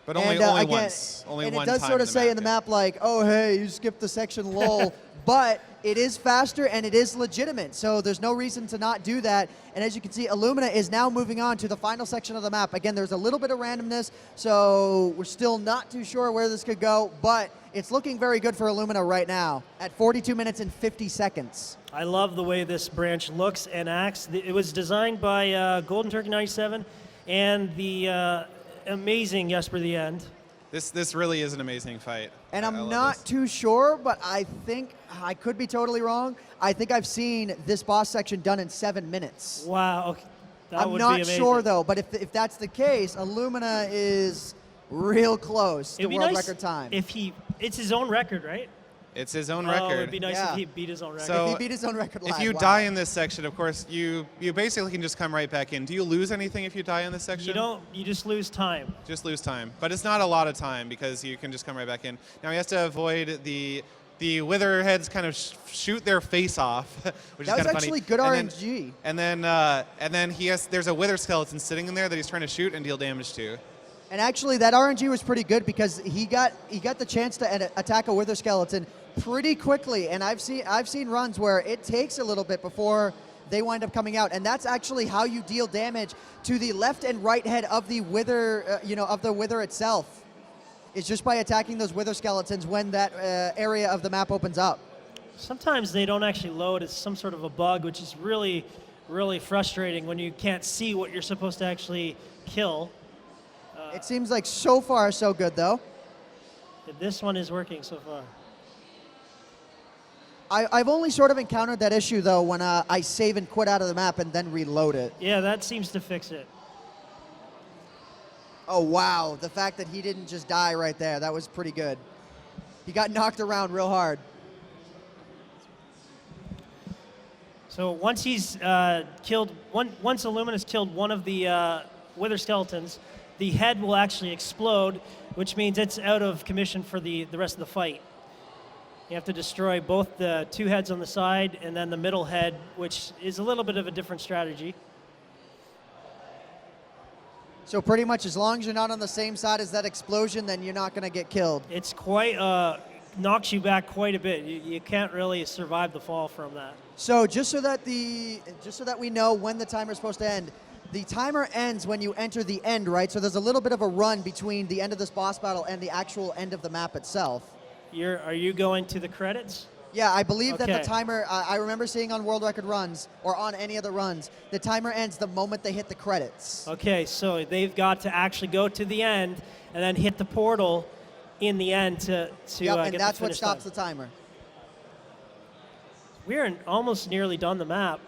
But only once. Only and one it does time sort of say in the map, like, oh, hey, you skipped the section, lol. But it is faster and it is legitimate, so there's no reason to not do that. And as you can see, Illumina is now moving on to the final section of the map. Again, there's a little bit of randomness, so we're still not too sure where this could go, but it's looking very good for Illumina right now at 42 minutes and 50 seconds. I love the way this branch looks and acts. It was designed by Golden Turkey 97 and the amazing Jesper the End. This really is an amazing fight. And I'm not too sure, but I think, I could be totally wrong, I think I've seen this boss section done in 7 minutes. Wow, okay. That would be I'm not amazing. sure though, but if that's the case, Illumina is real close to It'd be world nice record time. if it's his own record, right? It's his own Oh, record. it'd be nice Yeah. if he beat his own record. So- If he beat his own record live, If you wow. die in this section, of course, you basically can just come right back in. Do you lose anything if you die in this section? you don't. You just lose time. Just lose time. But it's not a lot of time because you can just come right back in. Now he has to avoid the witherheads kind of shoot their face off, which That is was kind of actually funny. good And RNG. and then there's a wither skeleton sitting in there that he's trying to shoot and deal damage to. And actually, that RNG was pretty good because he got the chance to attack a wither skeleton pretty quickly. And I've seen runs where it takes a little bit before they wind up coming out, and that's actually how you deal damage to the left and right head of the wither, of the wither itself. Is just by attacking those wither skeletons when that area of the map opens up. Sometimes they don't actually load. It's some sort of a bug, which is really, really frustrating when you can't see what you're supposed to actually kill. It seems like so far so good though. This one is working so far. I've only sort of encountered that issue though when I save and quit out of the map and then reload it. Yeah, that seems to fix it. Oh wow, the fact that he didn't just die right there, that was pretty good. He got knocked around real hard. So once he's once Illumina's killed one of the wither skeletons, the head will actually explode, which means it's out of commission for the rest of the fight. You have to destroy both the two heads on the side and then the middle head, which is a little bit of a different strategy. So pretty much as long as you're not on the same side as that explosion, then you're not going to get killed. It's quite, knocks you back quite a bit. You can't really survive the fall from that. So just so that we know when the timer's supposed to end, the timer ends when you enter the end, right? So there's a little bit of a run between the end of this boss battle and the actual end of the map itself. Are you going to the credits? Yeah, I believe that Okay. the timer, I remember seeing on world record runs, or on any of the runs, the timer ends the moment they hit the credits. Okay, so they've got to actually go to the end and then hit the portal in the end to Yep, and get that's the what finish stops time. the timer. We're almost nearly done the map.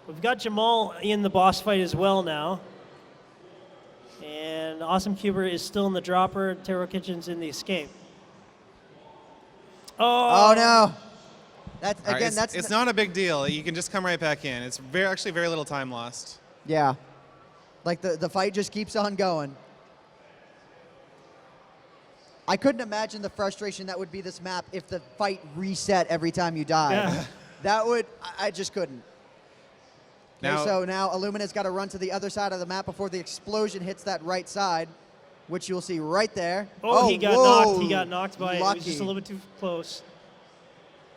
We've got Jamal in the boss fight as well now. And Awesome Cuber is still in the dropper. Terror Kitchen's in the escape. Oh no! That's All right, again. it's not a big deal. You can just come right back in. It's actually very little time lost. Yeah, like the fight just keeps on going. I couldn't imagine the frustration that would be this map if the fight reset every time you died. Yeah. That would, I just couldn't. Okay, Now- so now Illumina's got to run to the other side of the map before the explosion hits that right side, which you'll see right there. Oh, he got whoa. knocked. He got knocked by it. He was just a Lucky. little bit too close.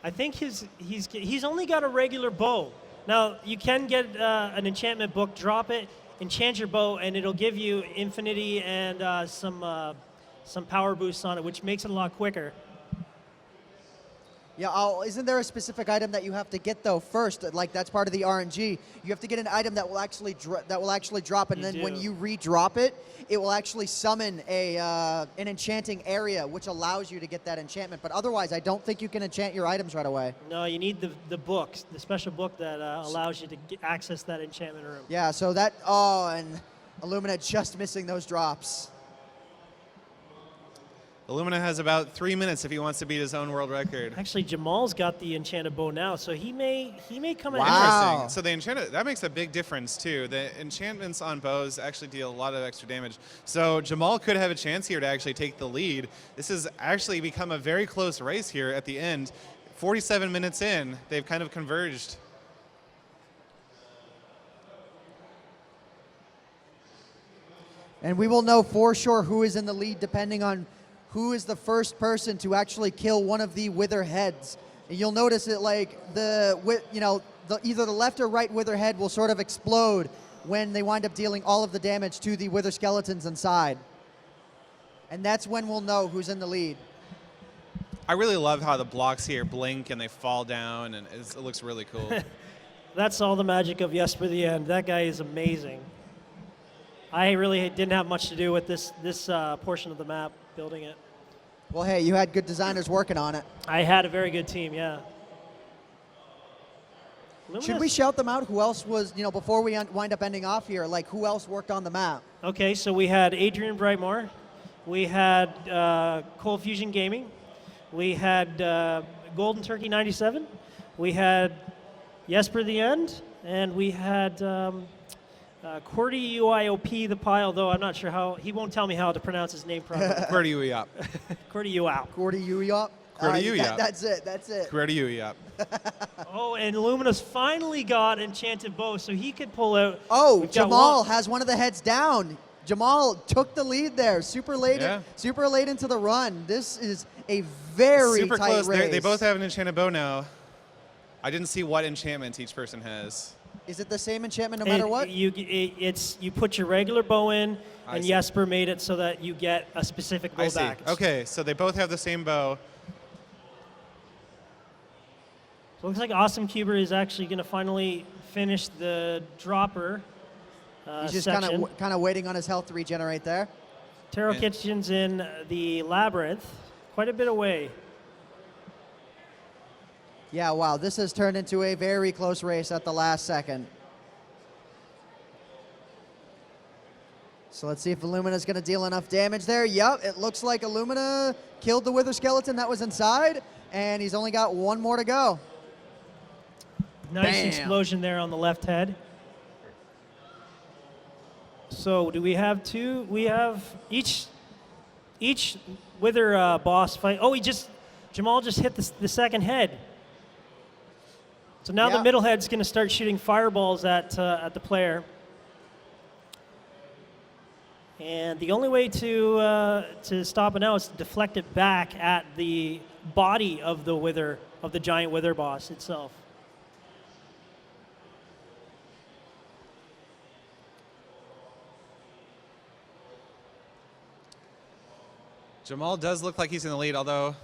I think he's only got a regular bow. Now you can get an enchantment book, drop it, enchant your bow, and it'll give you infinity and some power boosts on it, which makes it a lot quicker. Yeah, isn't there a specific item that you have to get though first? Like that's part of the RNG. You have to get an item that will actually drop, and You then when do. you re-drop it, it will actually summon an enchanting area, which allows you to get that enchantment. But otherwise, I don't think you can enchant your items right away. No, you need the book, the special book that allows you to access that enchantment room. Yeah, so that and Illumina just missing those drops. Illumina has about 3 minutes if he wants to beat his own world record. Actually, Jamal's got the enchanted bow now, so he may come in. Wow. Interesting. So the enchanted, that makes a big difference too. The enchantments on bows actually deal a lot of extra damage. So Jamal could have a chance here to actually take the lead. This has actually become a very close race here at the end. 47 minutes in, they've kind of converged. And we will know for sure who is in the lead depending on who is the first person to actually kill one of the wither heads. And you'll notice that like either the left or right wither head will sort of explode when they wind up dealing all of the damage to the wither skeletons inside. And that's when we'll know who's in the lead. I really love how the blocks here blink and they fall down, and it looks really cool. That's all the magic of Jesper the End. That guy is amazing. I really didn't have much to do with this portion of the map, building it. Well, hey, you had good designers working on it. I had a very good team, yeah. Should we shout them out? Who else was, before we wind up ending off here, like who else worked on the map? Okay, so we had Adrian Brightmoore, we had ColdFusionGaming, we had Golden Turkey 97, we had Jesper the End, and we had QwertyuiopThePie, although I'm not sure how, he won't tell me how to pronounce his name properly. QwertyuiopThePie. QwertyuiopThePie. QwertyuiopThePie. That's it. QwertyuiopThePie. Oh, and Luminous finally got Enchanted Bow, so he could pull out. Oh, Jamal has one of the heads down. Jamal took the lead there, super late into the run. This is a very super tight close. race. They both have an enchanted bow now. I didn't see what enchantment each person has. Is it the same enchantment no matter what? You put your regular bow in, and see. Jesper made it so that you get a specific bow back. Okay, so they both have the same bow. So it looks like Awesome Cuber is actually going to finally finish the dropper He's just section. kind of waiting on his health to regenerate there. Taro Kitchen's in the labyrinth, quite a bit away. Yeah, wow, this has turned into a very close race at the last second. So let's see if Illumina's going to deal enough damage there. Yep, it looks like Illumina killed the Wither Skeleton that was inside, and he's only got one more to go. Nice Bam. explosion there on the left head. So do we have two? We have each Wither boss fight. Oh, Jamal just hit the second head. So now the middle head's going to start shooting fireballs at the player. And the only way to stop it now is to deflect it back at the body of the giant Wither boss itself. Jamal does look like he's in the lead, although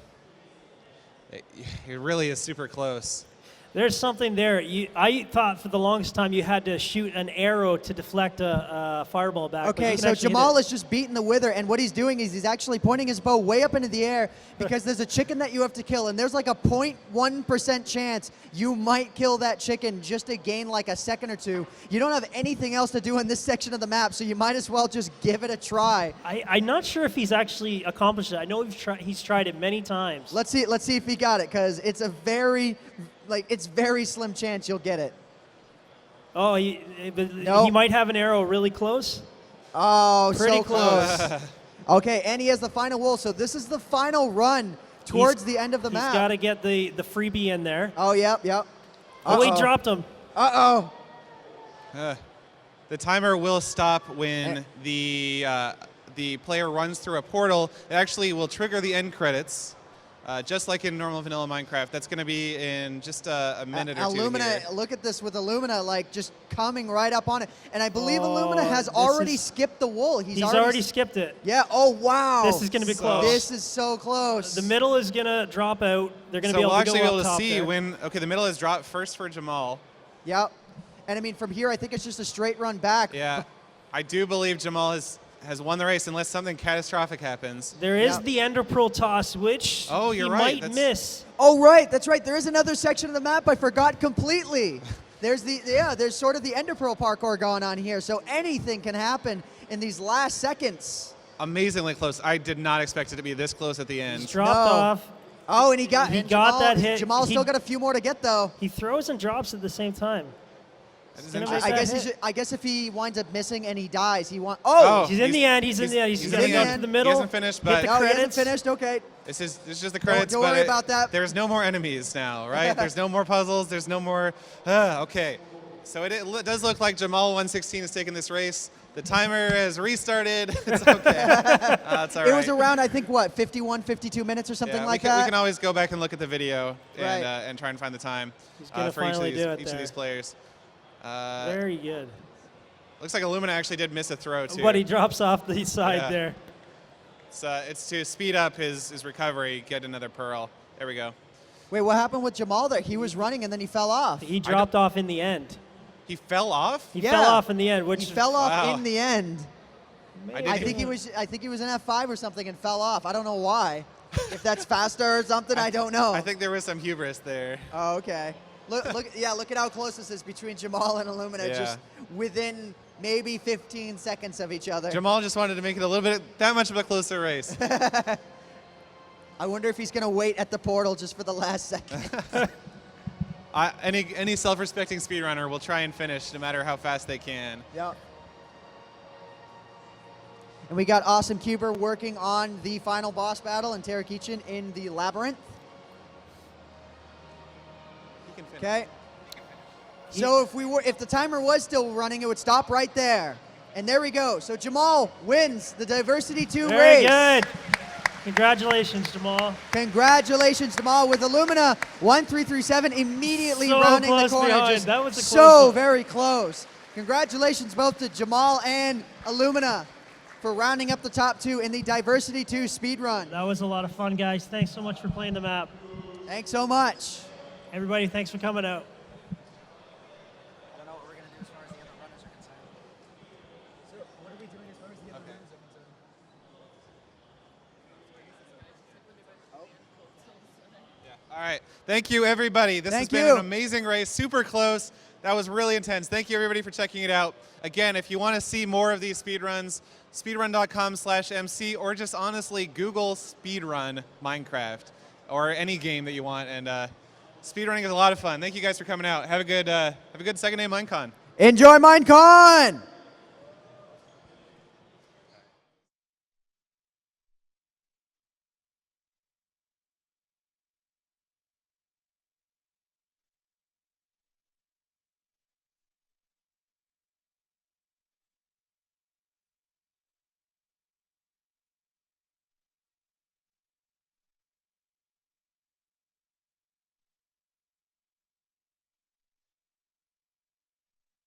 it really is super close. There's something there. I thought for the longest time you had to shoot an arrow to deflect a fireball back. Okay, so Jamal is just beating the Wither, and what he's doing is he's actually pointing his bow way up into the air because there's a chicken that you have to kill, and there's like a 0.1% chance you might kill that chicken just to gain like a second or two. You don't have anything else to do in this section of the map, so you might as well just give it a try. I'm not sure if he's actually accomplished it. I know he's tried it many times. Let's see if he got it, because it's a very slim chance you'll get it. Oh, he might have an arrow really close. Oh, pretty so close. Okay, and he has the final wool, so this is the final run towards the end of the map. He's got to get the freebie in there. Oh, yep. Oh, he dropped him. Uh-oh. The timer will stop when the player runs through a portal. It actually will trigger the end credits. Just like in normal vanilla Minecraft, that's going to be in just a minute or two here. Look at this with Illumina, like just coming right up on it. And I believe Illumina has already skipped the wool. He's already skipped it. Yeah, oh wow. This is going to be close. This is so close. The middle is going to drop out. They're going to be able we'll to go actually be able to up see there. when, the middle is dropped first for Jamal. Yep. And I mean, from here, I think it's just a straight run back. Yeah, I do believe Jamal has won the race unless something catastrophic happens. There is the Ender Pearl toss, which he might miss. Oh, right. That's right. There is another section of the map I forgot completely. There's sort of the Ender Pearl parkour going on here. So anything can happen in these last seconds. Amazingly close. I did not expect it to be this close at the end. He's dropped off. Oh, and he got that hit. Jamal's still got a few more to get, though. He throws and drops at the same time. I guess if he winds up missing and he dies, he wants. He's in the end. He's in the end. He's going to go to the middle. He hasn't finished, but hit the credits. He hasn't finished. Okay. This is just the credits. Don't worry about that. There's no more enemies now, right? There's no more puzzles. There's no more. Okay. So it does look like Jamal 116 is taking this race. The timer has restarted. It's okay. It's all right. It was around, I think, 51, 52 minutes or something like that? We can always go back and look at the video and try and find the time for each of these players. Very good. Looks like Illumina actually did miss a throw, too. But he drops off the side there. It's to speed up his recovery, get another pearl. There we go. Wait, what happened with Jamal there? He was running and then he fell off. He dropped off in the end. He fell off? He fell off in the end. He fell off in the end. I think he was in F5 or something and fell off. I don't know why. If that's faster or something, I don't know. I think there was some hubris there. Oh, okay. Look at how close this is between Jamal and Illumina, Yeah. just within maybe 15 seconds of each other. Jamal just wanted to make it a little bit that much of a closer race. I wonder if he's going to wait at the portal just for the last second. Any self-respecting speedrunner will try and finish no matter how fast they can. Yep. And we got Awesome Cuber working on the final boss battle and Tarakichin in the labyrinth. He can finish. Okay. So if the timer was still running, it would stop right there. And there we go. So Jamal wins the Diversity 2 race. Very good. Congratulations, Jamal. Congratulations, Jamal, with Illumina 1337 immediately So rounding the close corner. behind. Just That was a so close one. very close. Congratulations both to Jamal and Illumina for rounding up the top 2 in the Diversity 2 speedrun. That was a lot of fun, guys. Thanks so much for playing the map. Thanks so much. Everybody, thanks for coming out. I don't know what we're going to do as far as the other runners are concerned. So what are we doing as far as the other runners are concerned? All right. Thank you, everybody. This has Thank been you. an amazing race, super close. That was really intense. Thank you, everybody, for checking it out. Again, if you want to see more of these speedruns, speedrun.com/MC, or just honestly Google speedrun Minecraft or any game that you want. And speedrunning is a lot of fun. Thank you guys for coming out. Have a good second day, Minecon. Enjoy Minecon!